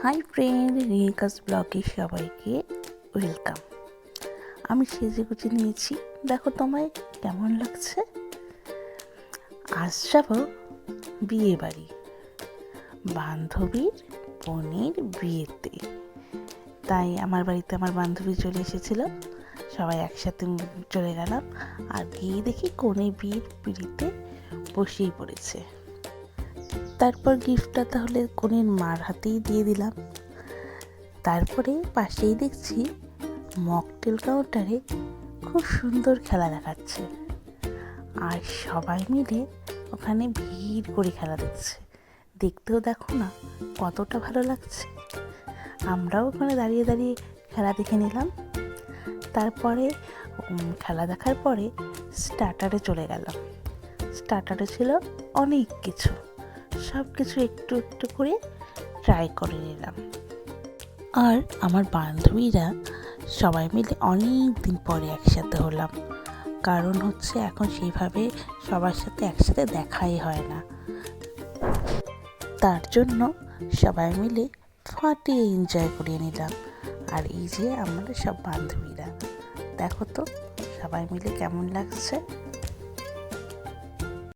Hi friend, রিনিকাস ব্লগে সবাইকে welcome. আমি সেজে গুজে নিয়েছি, দেখো তোমায় কেমন লাগছে। আজ যাব বিয়ে বাড়ি, বান্ধবীর বোনের বিয়েতে। তাই আমার বাড়িতে আমার বান্ধবী চলে এসেছিল, সবাই একসাথে চলে গেলাম। আর গিয়ে দেখি কনে বিয়ের পিঁড়িতে বসেই পড়েছে। তারপর গিফটটা তাহলে কনের মার হাতেই দিয়ে দিলাম। তারপরে পাশেই দেখছি মকটেল কাউন্টারে খুব সুন্দর খেলা দেখাচ্ছে, আর সবাই মিলে ওখানে ভিড় করে খেলা দেখছে। দেখতেও দেখো না কতটা ভালো লাগছে। আমরাও ওখানে দাঁড়িয়ে দাঁড়িয়ে খেলা দেখে নিলাম। তারপরে খেলা দেখার পরে স্টার্টারে চলে গেলাম। স্টার্টারে ছিল অনেক কিছু, সব কিছু একটু একটু করে ট্রাই করে নিলাম। আর আমার বান্ধবীরা সবাই মিলে অনেক দিন পরে একসাথে হলাম, কারণ হচ্ছে এখন সেইভাবে সবার সাথে একসাথে দেখাই হয় না। তার জন্য সবাই মিলে ফাটিয়ে এনজয় করে নিলাম। আর এই যে আমরা সব বান্ধবীরা, দেখো তো সবাই মিলে কেমন লাগছে।